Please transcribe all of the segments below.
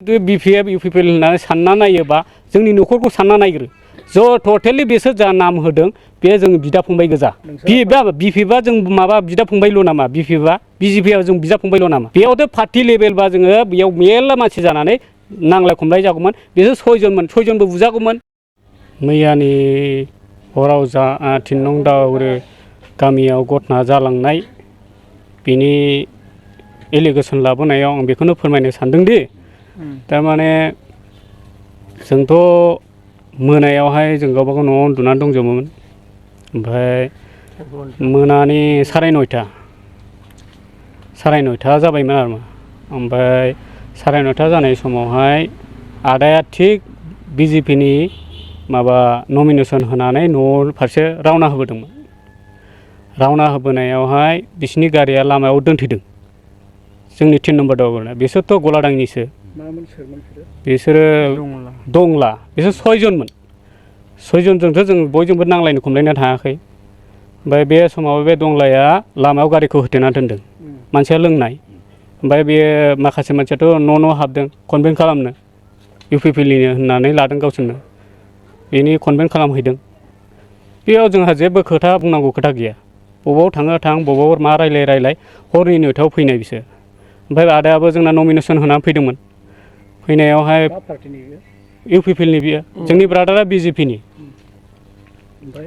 BPF UPPL होननानै सानना नायोबा जोंनि न'खरखौ सानना नायग्रो ज' टटेलि बिसोर जा नाम होदों बे जों बिदा फंबाय गोजा बिपिएफआ जों माबा बिदा फंबायल' नामा बिपिएफआ बिजेपिआ जों बिदा फंबायल' नामा बेयावथ' पार्टि लेभेलबा जोङो बेयाव मेरला मानसि जानानै नांलाय खमलाय जागौमोन बिसोर सयजनबो बुजागौमोन मैयानि हराव जा 3 नं दावरे गामियाव घटना जालांनाय बिनि एलिगेसन लाबोनायाव आं बेखौनो फोरमायनो सानदोंदि तारमाने जोंथ' मोनायावहाय जों गावबा गाव न'आव उन्दुनानै दंजोबोमोन ओमफ्राय मोनानि 9:30 जाबायमोन आरो ओमफ्राय 9:30 जानाय समावहाय आदाया थिग बिजेपिनि माबा नमिनेसन होनानै न' फारसे रावना होबोदोंमोन रावना होबोनायावहाय बिसिनि गारिया लामायाव दोनथैदों जोंनि 3 नम्बर दावगानाय बिसोरथ' गलादांनिसो बिसोरो दंला बिसोर 6 जनमोन 6 जनजोंथ' जों बयजोंबो नांलायनो खमलायनो थाङाखै ओमफ्राय बे समाव बे दंलाया लामायाव गारिखौ होथेना दोनदों मानसिया लोंनाय ओमफ्राय बे माखासे मानसियाथ' न' हाबदों कनभेन्ट खालामनो इउपिपिएलनि होननानै लादों गावसोरनो बेनि कनभेन्ट खालामहैदों बेयाव जोंहा जेबो खोथा बुंनांगौ खोथा गैया बबाव थाङो थां बबाव मा रायलाय हरनि 9:00 फैनाय बिसोर ओमफ्राय आदायाबो जोंना नमिनेसन होनानै फैदोंमोन फैनायावहाय इउपिपिएलनि बियो जोंनि ब्रादारा बिजेपिनि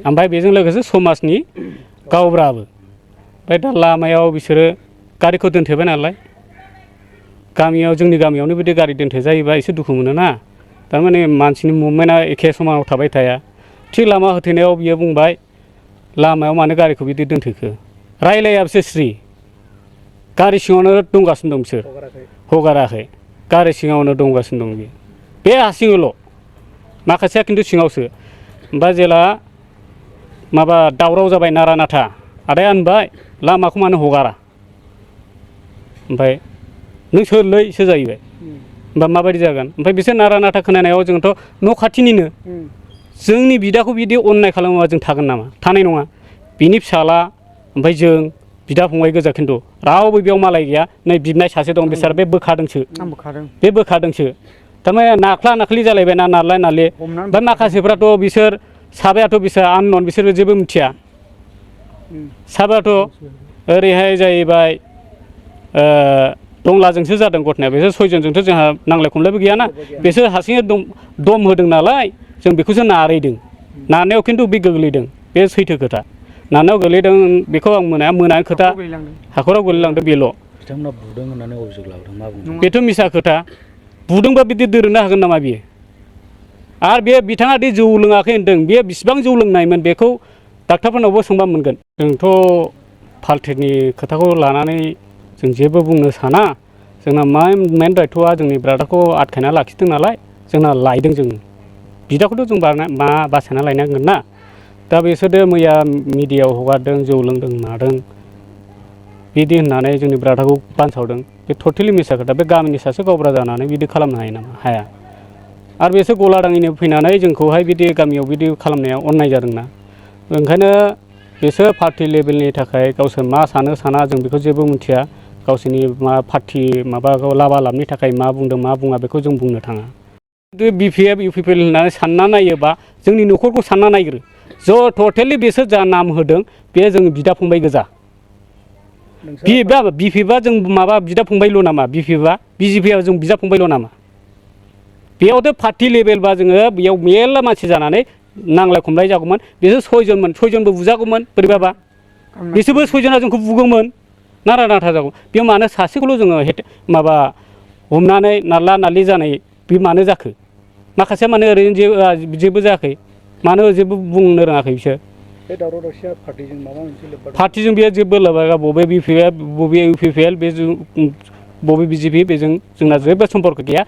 ओमफ्राय बेजों लोगोसे समाजनि गावब्राबो ओमफ्राय दा लामायाव बिसोरो गारिखौ दोनथेबाय नालाय गामियाव जोंनि गामियावनो बिदि गारि दोनथे जायोबा एसे दुखु मोनोना थारमाने मानसिनि मुभमेन्टआ एखे समाव थाबाय थाया थिग लामा होथेनायाव बियो बुंबाय लामायाव मानो गारिखौ बिदि दोनथेखो रायलाया बिसोर स्रि गारि सिङावनो दंगासिनो दं बिसोर हगाराखै गारि सिङावनो दंगासिनो दं बियो बे हारसिङैल' माखासेया खिन्थु सिङावसो ओमफ्राय जेला माबा दावराव जाबाय नारा नाथा आदाया होनबाय लामाखौ मानो हगारा ओमफ्राय नों सोरलैसो जाहैबाय होमबा माबायदि जागोन ओमफ्राय बिसोर नारा नाथा खोनानायाव जोंथ' न' खाथिनिनो जोंनि बिदाखौ बिदि अननाय खालामोबा जों थागोन नामा थानाय नङा बिनि फिसाला ओमफ्राय जों बिदा फंबाय गोजा खिन्थु रावबो बेयाव मालाय गैया नै बिबनाय सासे दं बिसोर बे बोखादोंसो थारमाने नाख्ला नाख्लि जालायबाय ना नारलाय नारलि ओमफ्राय माखासेफ्राथ' बिसोर साबायाथ' बिसोर आननन बिसोरबो जेबो मिथिया साबायाथ' ओरैहाय जाहैबाय दंलाजोंसो जादों घटनाया बिसोर 6 जनजोंथ' जोंहा नांलाय खमलायबो गैयाना बिसोर हारसिङै दम होदों नालाय जों बेखौसो नारैदों नारनायाव खिन्थु बे गोग्लैदों बे सैथो खोथा नारनायाव गोग्लैदों बेखौ आं मोनानि खोथा हाखराव गोलैलांदों बेल' बिथांमोना बुदों होननानै अभियोग लाबोदों मा बुंदों बेथ' मिसा खोथा बुदोंबा बिदि दोरोनो हागोन नामा बियो आरो बे बिथाङा दि जौ लोङाखै होनदों बेयो बेसेबां जौ लोंनायमोन बेखौ डाक्टारफोरनावबो सोंबा मोनगोन जोंथ' पार्टिनि खोथाखौ लानानै जों जेबो बुंनो साना जोंना मेन दायथ'आ जोंनि ब्रादारखौ आटखायना लाखिदों नालाय जोंना लायदों जों बिदाखौथ' जों बासायना लायनांगोन ना दा बिसोरदो मैया मिडियायाव हगारदों जौ लोंदों मादों बिदि होननानै जोंनि ब्रादारखौ बानसावदों बे टटेलि मिसा खोथा बे गामिनि सासे गावब्रा जानानै बिदि खालामनो हायो नामा हाया आरो बिसोर गलादाङैनो फैनानै जोंखौहाय बिदि गामियाव बिदि खालामनायाव अननाय जादोंना ओंखायनो बिसोर पार्टि लेभेलनि थाखाय गावसोर मा साना जों बेखौ जेबो मिथिया गावसोरनि मा पार्टि माबाखौ लाबा लाबनि थाखाय मा बुंदों मा बुङा बेखौ जों बुंनो थाङा बिपिएफ इउपिपिएल होननानै सानना नायोबा जोंनि न'खरखौ सानना नायग्रो ज' टटेलि बिसोर जा नाम होदों बे जों बिदा फंबाय गोजा बिपिएफआ जों माबा बिदा फंबायल' नामा बिपिएफआ बिजेपिआ जों बिदा फंबायल' नामा बेयावथ' पार्टि लेभेलबा जोङो बेयाव मेरला मानसि जानानै नांलाय खमलाय जागौमोन बिसोर 6 जनबो बुजागौमोन बोरैबाबा बिसोरबो 6 जना जोंखौ बुगौमोन नारा नाथा जागौ बेयाव मानो सासेखौल' जोङो माबा हमनानै नारला नारलि जानाय बे मानो जाखो माखासेया मानो ओरैनो जेबो जायाखै मानो जेबो बुंनो रोङाखै बिसोर बे दावराव दावसिया पार्टिजों माबा मोनसे लोब्बा पार्टिजों बेयो जेबो लोब्बा गैया बबे बिपिएफ बबे इउपिपिएल बे बबे बिजेपि बेजों जोंना जेबो सम्पर्क गैया